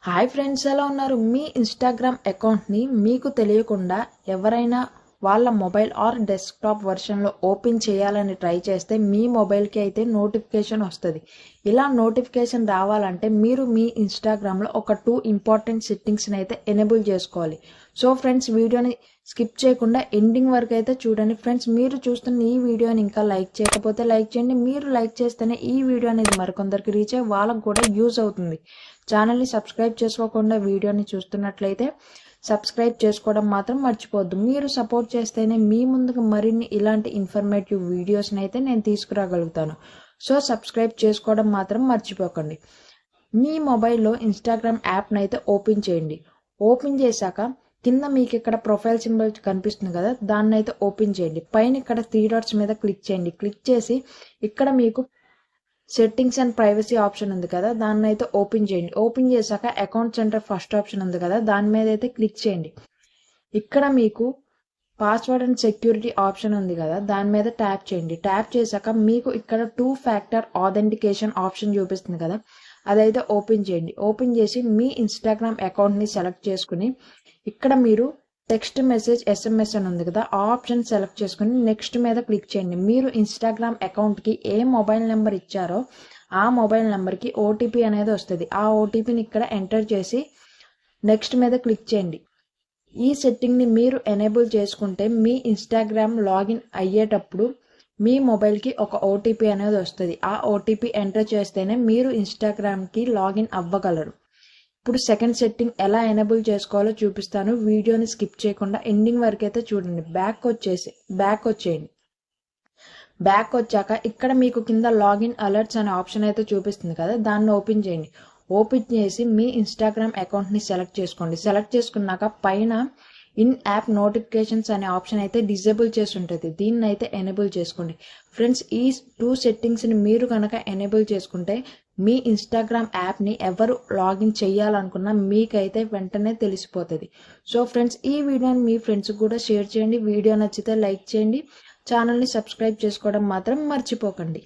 Hi friends, ఎలా ఉన్నారు? మీ Instagram అకౌంట్ని మీకు తెలియకుండా ఎవరైనా వాళ్ళ మొబైల్ ఆర్ డెస్క్టాప్ వర్షన్లో ఓపెన్ చేయాలని ట్రై చేస్తే మీ మొబైల్కి అయితే నోటిఫికేషన్ వస్తుంది. ఇలా నోటిఫికేషన్ రావాలంటే మీరు మీ ఇన్స్టాగ్రామ్లో ఒక 2 ఇంపార్టెంట్ సెట్టింగ్స్ని అయితే ఎనేబుల్ చేసుకోవాలి. సో ఫ్రెండ్స్, వీడియోని స్కిప్ చేయకుండా ఎండింగ్ వరకు అయితే చూడండి. ఫ్రెండ్స్, మీరు చూస్తున్న ఈ వీడియోని ఇంకా లైక్ చేయకపోతే లైక్ చేయండి. మీరు లైక్ చేస్తేనే ఈ వీడియో అనేది మరికొందరికి రీచ్ అయ్యి వాళ్ళకు కూడా యూజ్ అవుతుంది. ఛానల్ని సబ్స్క్రైబ్ చేసుకోకుండా వీడియోని చూస్తున్నట్లయితే సబ్స్క్రైబ్ చేసుకోవడం మాత్రం మర్చిపోవద్దు. మీరు సపోర్ట్ చేస్తేనే మీ ముందుకు మరిన్ని ఇలాంటి ఇన్ఫర్మేటివ్ వీడియోస్ని అయితే నేను తీసుకురాగలుగుతాను. సో సబ్స్క్రైబ్ చేసుకోవడం మాత్రం మర్చిపోకండి. మీ మొబైల్లో ఇన్స్టాగ్రామ్ యాప్ని అయితే ఓపెన్ చేయండి. ఓపెన్ చేశాక కింద మీకు ఇక్కడ ప్రొఫైల్ సింబల్ కనిపిస్తుంది కదా, దాన్ని అయితే ఓపెన్ చేయండి. పైన ఇక్కడ 3 డాట్స్ మీద క్లిక్ చేయండి. క్లిక్ చేసి ఇక్కడ మీకు సెట్టింగ్స్ అండ్ ప్రైవసీ ఆప్షన్ ఉంది కదా, దాన్ని అయితే ఓపెన్ చేయండి. ఓపెన్ చేశాక అకౌంట్ సెంటర్ ఫస్ట్ ఆప్షన్ ఉంది కదా, దాని మీద అయితే క్లిక్ చేయండి. ఇక్కడ మీకు పాస్వర్డ్ అండ్ సెక్యూరిటీ ఆప్షన్ ఉంది కదా, దాని మీద ట్యాప్ చేయండి. ట్యాప్ చేశాక మీకు ఇక్కడ 2 ఫ్యాక్టర్ ఆథెంటికేషన్ ఆప్షన్ చూపిస్తుంది కదా, అదైతే ఓపెన్ చేయండి. ఓపెన్ చేసి మీ ఇన్స్టాగ్రామ్ అకౌంట్ని సెలెక్ట్ చేసుకుని ఇక్కడ మీరు టెక్స్ట్ మెసేజ్ SMS అని ఉంది కదా, ఆ ఆప్షన్ సెలెక్ట్ చేసుకుని నెక్స్ట్ మీద క్లిక్ చేయండి. మీరు ఇన్స్టాగ్రామ్ అకౌంట్కి ఏ మొబైల్ నెంబర్ ఇచ్చారో ఆ మొబైల్ నెంబర్కి OTP అనేది వస్తుంది. ఆ OTPని ఇక్కడ ఎంటర్ చేసి నెక్స్ట్ మీద క్లిక్ చేయండి. ఈ సెట్టింగ్ని మీరు ఎనేబుల్ చేసుకుంటే మీ ఇన్స్టాగ్రామ్ లాగిన్ అయ్యేటప్పుడు మీ మొబైల్కి ఒక OTP అనేది వస్తుంది. ఆ OTP ఎంటర్ చేస్తేనే మీరు ఇన్స్టాగ్రామ్కి లాగిన్ అవ్వగలరు. ఇప్పుడు సెకండ్ సెట్టింగ్ ఎలా ఎనేబుల్ చేసుకోవాలో చూపిస్తాను. వీడియోని స్కిప్ చేయకుండా ఎండింగ్ వరకు అయితే చూడండి. బ్యాక్ వచ్చేయండి. బ్యాక్ వచ్చాక ఇక్కడ మీకు కింద లాగిన్ అలర్ట్స్ అనే ఆప్షన్ అయితే చూపిస్తుంది కదా, దాన్ని ఓపెన్ చేయండి. ఓపెన్ చేసి మీ ఇన్స్టాగ్రామ్ అకౌంట్ని సెలెక్ట్ చేసుకోండి. సెలెక్ట్ చేసుకున్నాక పైన ఇన్ యాప్ నోటిఫికేషన్స్ అనే ఆప్షన్ అయితే డిజేబుల్ చేసి ఉంటుంది. దీన్ని అయితే ఎనేబుల్ చేసుకోండి. ఫ్రెండ్స్, ఈ 2 సెట్టింగ్స్ని మీరు కనుక ఎనేబుల్ చేసుకుంటే మీ ఇన్స్టాగ్రామ్ యాప్ని ఎవరు లాగిన్ చేయాలనుకున్నా మీకైతే వెంటనే తెలిసిపోతుంది. సో ఫ్రెండ్స్, ఈ వీడియోని మీ ఫ్రెండ్స్కి కూడా షేర్ చేయండి. వీడియో నచ్చితే లైక్ చేయండి. ఛానల్ని సబ్స్క్రైబ్ చేసుకోవడం మాత్రం మర్చిపోకండి.